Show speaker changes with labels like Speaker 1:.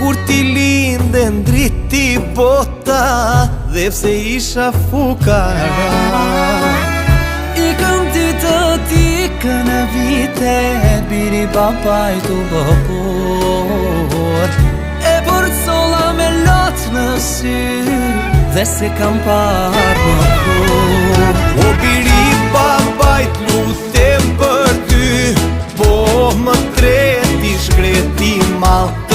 Speaker 1: Kur ti linde ndriti bota dhe pse isha fukara.
Speaker 2: Ikëm ti të t'ikën e vite, biri babaj t'u bëpor. E përcolla me lot në sy, dhe se kam parë më kur.